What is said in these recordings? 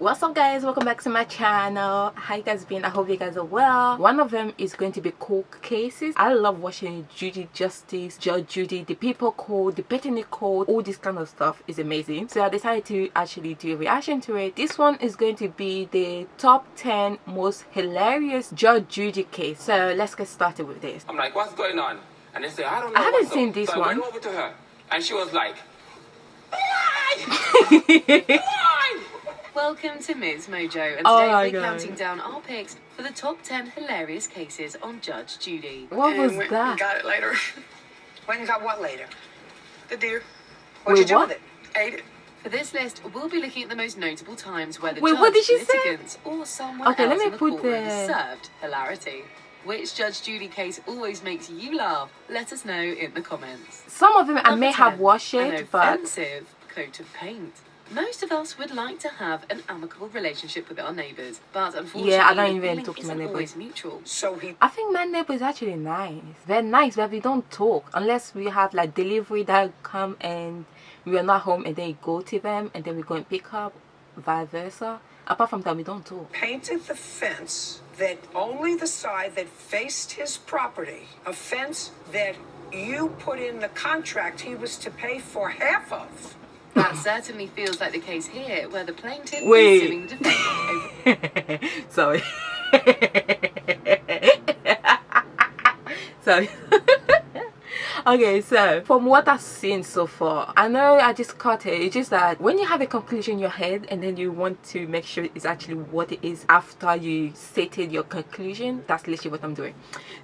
What's up guys, welcome back to my channel. How you guys been? I hope you guys are well. One of them is going to be court cases. I love watching Judy Justice, Judge Judy, the people code, the petty code, all this kind of stuff is amazing. So I decided to actually do a reaction to it. This one is going to be the top 10 most hilarious Judge Judy case. So let's get started with this. I'm like, what's going on? And they say, I don't know. I haven't seen this so one. I went over to her and she was like, Welcome to Ms. Mojo, and today we're counting down our picks for the top 10 hilarious cases on Judge Judy. What was that? Got it later. Went and got what later? The deer. What'd you do with it? Ate it. For this list, we'll be looking at the most notable times where the Wait, judge, what did she say? litigants, or someone Okay, let else me in the put courtroom the- served hilarity. Which Judge Judy case always makes you laugh? Let us know in the comments. Some of them I may Number have 10, watched an it, but offensive coat of paint. Most of us would like to have an amicable relationship with our neighbours, but unfortunately, yeah, I don't the even feeling talk to my isn't neighbours. always mutual. So he I think my neighbor is actually nice. They're nice, but we don't talk unless we have like delivery that come and we are not home and then you go to them and then we go and pick up, vice versa. Apart from that, we don't talk. painted the fence that only the side that faced his property, a fence that you put in the contract he was to pay for half of. That certainly feels like the case here, where the plaintiff Wait. is suing the defendant over... Sorry. Sorry. Okay, so from what I've seen so far, I know I just cut it. It's just that when you have a conclusion in your head and then you want to make sure it's actually what it is after you stated your conclusion, that's literally what I'm doing.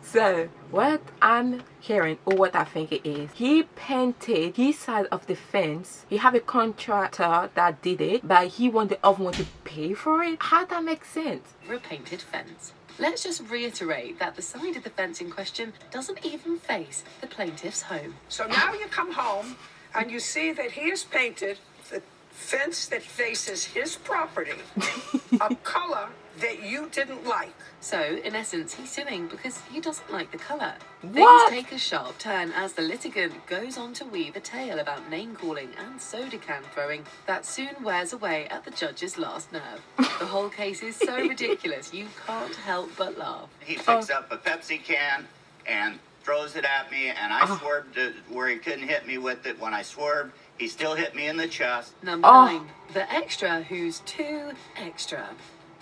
So what I'm hearing, or what I think it is, he painted his side of the fence. He have a contractor that did it, but he wanted the other one to pay for it. How that make sense? for a painted fence. Let's just reiterate that the side of the fence in question doesn't even face the plaintiff's home. So now you come home and you see that he has painted the fence that faces his property a color that you didn't like. So, in essence, he's suing because he doesn't like the colour. What? Things take a sharp turn as the litigant goes on to weave a tale about name-calling and soda can throwing that soon wears away at the judge's last nerve. The whole case is so ridiculous, you can't help but laugh. He picks up a Pepsi can and throws it at me, and I swerved to where he couldn't hit me with it. When I swerved, he still hit me in the chest. Number 9, the extra who's too extra.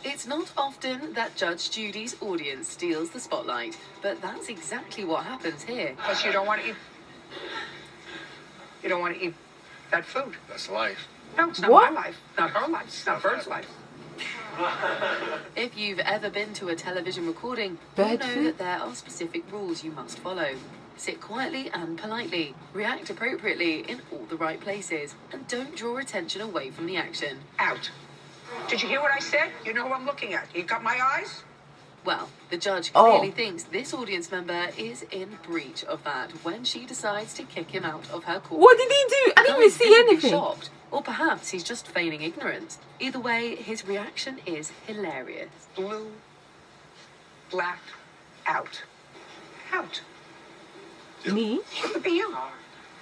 It's not often that Judge Judy's audience steals the spotlight, but that's exactly what happens here. Because you don't want to eat. You don't want to eat that food. that's life. No, it's not What? my life. Not her life. It's not Bert's life. If you've ever been to a television recording, you Bad know food? that there are specific rules you must follow. Sit quietly and politely, react appropriately in all the right places, and don't draw attention away from the action. Out. Did you hear what I said? You know who I'm looking at. You got my eyes? Well, the judge Oh. clearly thinks this audience member is in breach of that when she decides to kick him out of her court. What did he do? I didn't even see anything. Shocked, or perhaps he's just feigning ignorance. Either way, his reaction is hilarious. Blue, black, out. Out. Me? It would be you.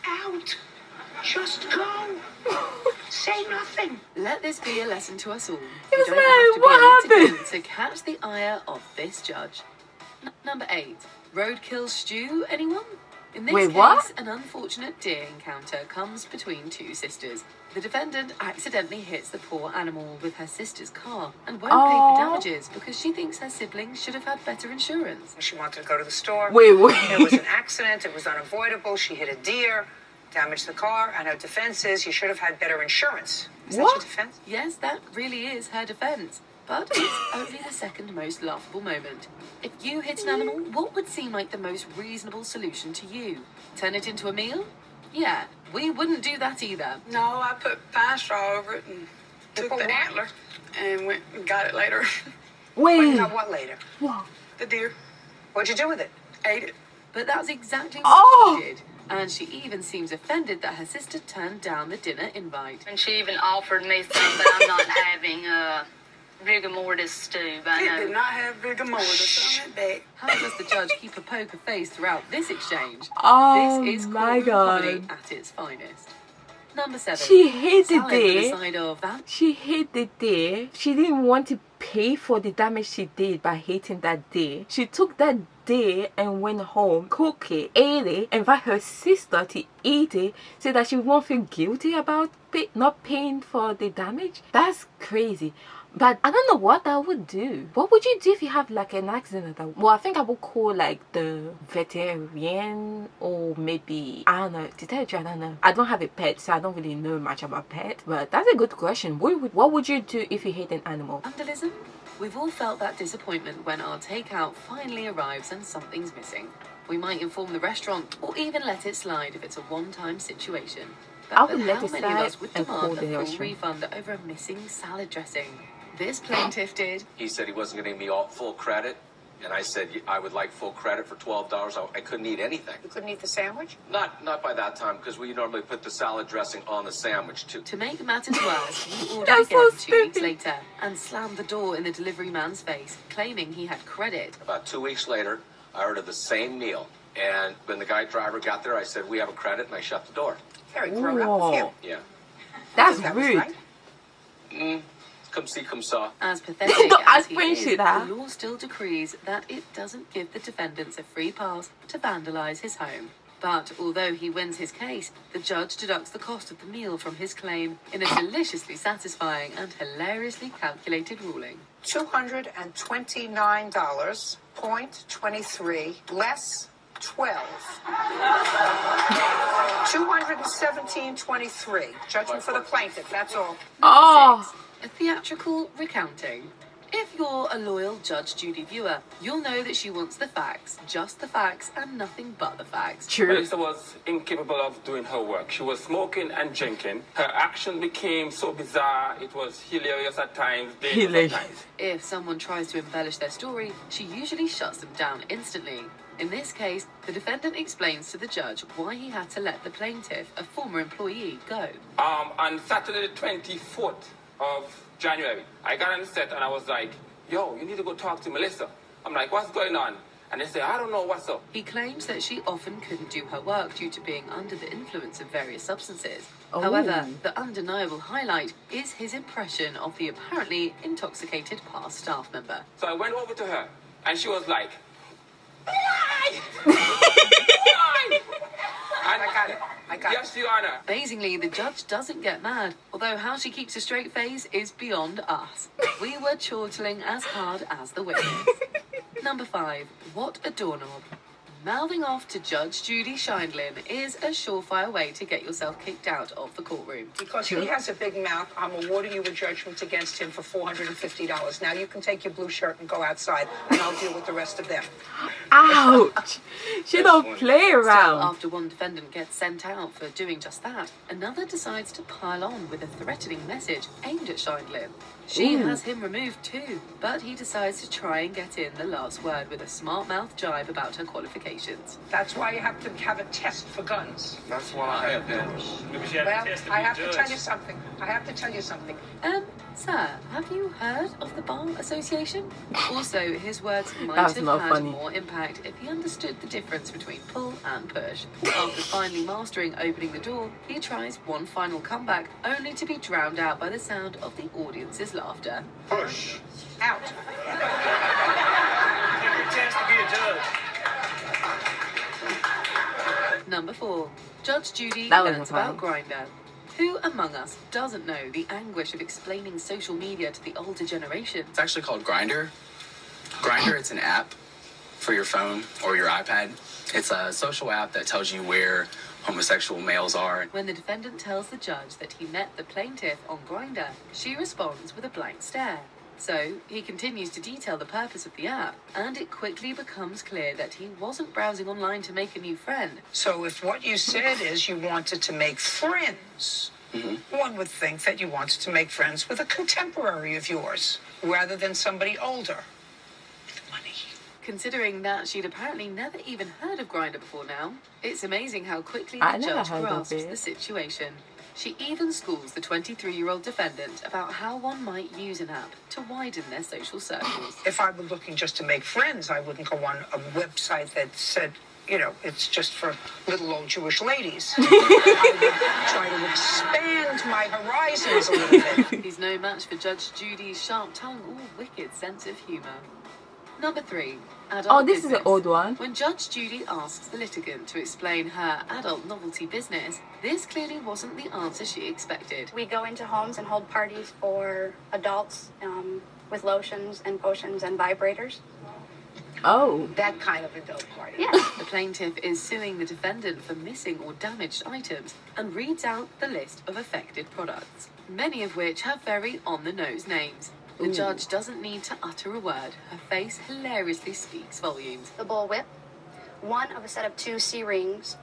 Out. Just go. Say nothing. Let this be a lesson to us all. He was You don't like, have to "What be a litigant happened?" to catch the ire of this judge. Number 8, Roadkill Stew, anyone? In this Wait, case, what? an unfortunate deer encounter comes between two sisters. The defendant accidentally hits the poor animal with her sister's car and won't pay Aw. for damages because she thinks her siblings should have had better insurance. She wanted to go to the store. Wait. There was an accident. It was unavoidable. She hit a deer, damaged the car, and her defense is you should have had better insurance. Is that What? your defense? Yes, that really is her defense. But it's only the second most laughable moment. If you hit an animal, what would seem like the most reasonable solution to you? Turn it into a meal? Yeah, we wouldn't do that either. No, I put pine straw over it and took put the what? antler and went and got it later. Went and Wait. got what later? What? The deer. What'd you do with it? Ate it. But that's exactly what Oh! she did. And she even seems offended that her sister turned down the dinner invite. And she even offered me some, but I'm not having rigor mortis stew. I It know. did not have rigor mortis on it back. How does the judge keep a poker face throughout this exchange? Oh This is my courtroom comedy god. at its finest. Number 7. She hated Salad with a it. side of that. She hated day. She didn't want to pay for the damage she did by hating that day. She took that day and went home, cooked it, ate it, invite her sister to eat it so that she won't feel guilty about not paying for the damage. That's crazy. But I don't know what I would do. What would you do if you have like an accident? Well, I think I would call like the veterinarian, or maybe, I don't know, to tell you the truth, I don't know. I don't have a pet, so I don't really know much about pets. But that's a good question. What would you do if you hate an animal? Vandalism? We've all felt that disappointment when our takeout finally arrives and something's missing. We might inform the restaurant or even let it slide if it's a one-time situation. I But would let how it many of slide us would and call demand the a full restaurant. refund over a missing salad dressing? This plaintiff did. He said he wasn't going to give me full credit, and I said I would like full credit for $12. I couldn't eat anything. You couldn't eat the sandwich? Not by that time, because we normally put the salad dressing on the sandwich too. To make matters worse, he ordered That's again so 2 weeks stupid. later and slammed the door in the delivery man's face, claiming he had credit. About 2 weeks later, I ordered the same meal, and when the guy driver got there, I said we have a credit, and I shut the door. Very grown up with you. Whoa. Yeah. That's That was rude. right. Come see, come saw. As pathetic Don't as ask he French is, to that. the law still decrees that it doesn't give the defendants a free pass to vandalise his home. But although he wins his case, the judge deducts the cost of the meal from his claim in a deliciously satisfying and hilariously calculated ruling. $229.23 less 12. 217.23. Judgment for the plaintiff. That's all. Oh. 6. A theatrical recounting. If you're a loyal Judge Judy viewer, you'll know that she wants the facts, just the facts, and nothing but the facts. True. Melissa was incapable of doing her work. She was smoking and drinking. Her action became so bizarre. It was hilarious at times, dangerous Hilarious. at times. If someone tries to embellish their story, she usually shuts them down instantly. In this case, the defendant explains to the judge why he had to let the plaintiff, a former employee, go. On Saturday the 24th of January, I got on set and I was like, yo, you need to go talk to Melissa. I'm like, what's going on? And they say, I don't know what's up. He claims that she often couldn't do her work due to being under the influence of various substances. Oh. However, the undeniable highlight is his impression of the apparently intoxicated past staff member. So I went over to her and she was like, why? Why? And I got it. yes, Your Honor. Amazingly, the judge doesn't get mad, although how she keeps a straight face is beyond us. We were chortling as hard as the witness. Number 5. What a doorknob. Mouthing off to Judge Judy Scheindlin is a surefire way to get yourself kicked out of the courtroom. Because he has a big mouth, I'm awarding you a judgment against him for $450. Now you can take your blue shirt and go outside, and I'll deal with the rest of them. Ouch. She don't play Still, around. after one defendant gets sent out for doing just that, another decides to pile on with a threatening message aimed at Scheindlin. She Ooh. has him removed too, but he decides to try and get in the last word with a smart-mouth jibe about her qualifications. That's why you have to have a test for guns. That's why I have been. Well, I have to tell you something. Sir, have you heard of the Bar Association? Also, his words might That's have not had funny. more impact if he understood the difference between pull and push. After finally mastering opening the door, he tries one final comeback, only to be drowned out by the sound of the audience's laughter. Push. Out. Number 4. Judge Judy That wasn't learns about funny. Grindr. Who among us doesn't know the anguish of explaining social media to the older generation? It's actually called Grindr. Grindr, it's an app for your phone or your iPad. It's a social app that tells you where homosexual males are. When the defendant tells the judge that he met the plaintiff on Grindr, she responds with a blank stare. So, he continues to detail the purpose of the app, and it quickly becomes clear that he wasn't browsing online to make a new friend. So if what you said is you wanted to make friends, one would think that you wanted to make friends with a contemporary of yours, rather than somebody older. With money. Considering that she'd apparently never even heard of Grindr before now, it's amazing how quickly I the never judge heard of grasps it. the situation. She even schools the 23-year-old defendant about how one might use an app to widen their social circles. If I were looking just to make friends, I wouldn't go on a website that said you know, it's just for little old Jewish ladies. I would try to expand my horizons a little bit. He's no match for Judge Judy's sharp tongue or wicked sense of humour. Number 3. Adult Oh, this business. is an old one. When Judge Judy asks the litigant to explain her adult novelty business, this clearly wasn't the answer she expected. We go into homes and hold parties for adults with lotions and potions and vibrators. Oh. That kind of adult party. Yeah. The plaintiff is suing the defendant for missing or damaged items and reads out the list of affected products, many of which have very on-the-nose names. The judge doesn't need to utter a word. Her face hilariously speaks volumes. The bull whip, one of a set of 2 C-rings,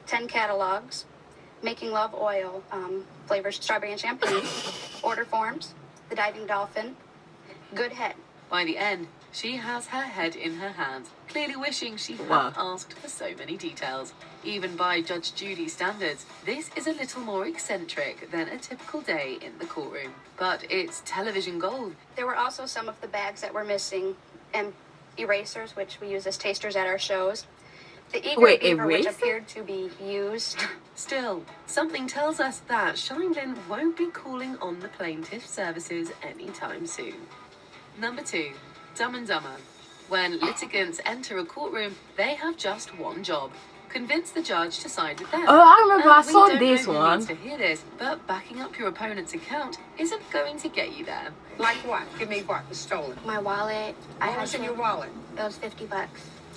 10 catalogs, making love oil, flavors strawberry and champagne, order forms, the diving dolphin, good head. By the end, she has her head in her hands, clearly wishing she hadn't asked for so many details. Even by Judge Judy standards, this is a little more eccentric than a typical day in the courtroom. But it's television gold. There were also some of the bags that were missing, and erasers, which we use as tasters at our shows. The eager beaver, which appeared to be used. Still, something tells us that Shineland won't be calling on the plaintiff's services anytime soon. Number 2. Dumb and Dumber. When litigants enter a courtroom, they have just one job: convince the judge to side with them. Oh, I remember. I We saw don't this know who one. needs to hear this, but backing up your opponent's account isn't going to get you there. Like what? Give me what was stolen. My wallet. What was in your wallet? It was $50.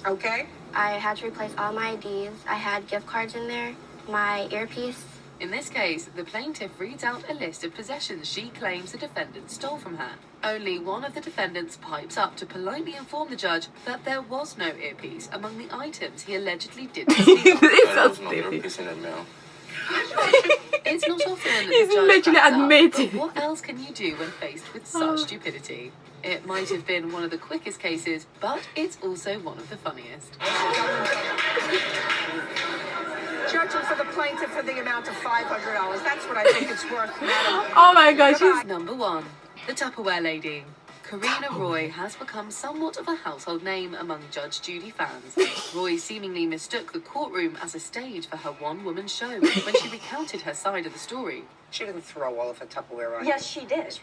Okay. I had to replace all my IDs. I had gift cards in there. My earpiece. In this case, the plaintiff reads out a list of possessions she claims the defendant stole from her. Only one of the defendants pipes up to politely inform the judge that there was no earpiece among the items he allegedly didn't steal. It's so stupid. It's not often that He's the judge literally cracks up, admitted. but what else can you do when faced with such stupidity? It might have been one of the quickest cases, but it's also one of the funniest. Judging for the plaintiff for the amount of $500. That's what I think it's worth, madam. Oh my gosh. Number 1. The Tupperware Lady. Karina Roy has become somewhat of a household name among Judge Judy fans. Roy seemingly mistook the courtroom as a stage for her one-woman show when she recounted her side of the story. She didn't throw all of her Tupperware on. Yes, she did.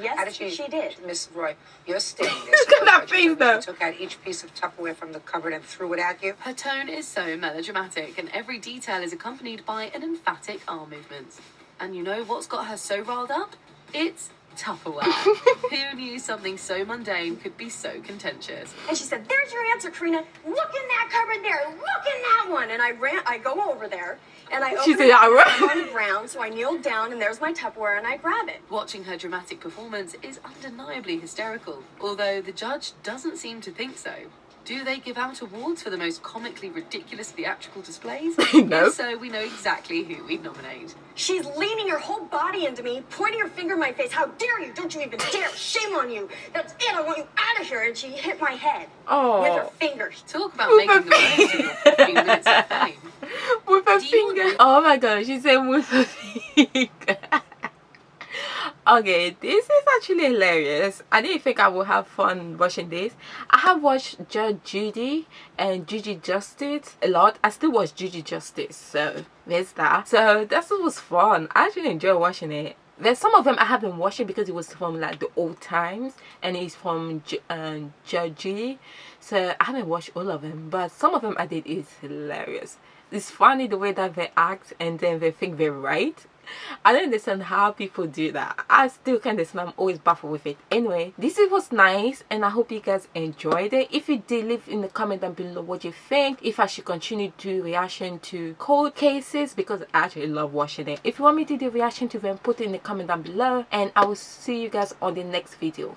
Yes, she did. Miss Roy, you're staying there. Look at that face, though. She took out each piece of Tupperware from the cupboard and threw it at you. Her tone is so melodramatic, and every detail is accompanied by an emphatic arm movement. And you know what's got her so riled up? It's Tupperware. Who knew something so mundane could be so contentious? And she said, "There's your answer, Karina. Look in that cupboard there. Look in that one." And I go over there, and I open it up, I'm on the ground, so I kneel down, and there's my Tupperware, and I grab it. Watching her dramatic performance is undeniably hysterical, although the judge doesn't seem to think so. Do they give out awards for the most comically ridiculous theatrical displays? No. If so, we know exactly who we'd nominate. She's leaning her whole body into me, pointing her finger in my face. "How dare you? Don't you even dare! Shame on you! That's it! I want you out of here!" And she hit my head with her fingers. Talk about making the most of your 15 minutes of fame. With her finger. Oh my gosh, she said with her finger. Okay, this is actually hilarious. I didn't think I would have fun watching this. I have watched Judge Judy and Judy Justice a lot. I still watch Judy Justice, so there's that. So this was fun. I actually enjoy watching it. There's some of them I haven't watched it because it was from like the old times, and it's from Judge Judy. So I haven't watched all of them, but some of them I did. Is hilarious. It's funny the way that they act and then they think they're right. I don't understand how people do that. I still can't understand. I'm always baffled with it. Anyway, this was nice, and I hope you guys enjoyed it. If you did, leave in the comment down below what you think. If I should continue to do reaction to cold cases, because I actually love watching it. If you want me to do reaction to them, put it in the comment down below, and I will see you guys on the next video.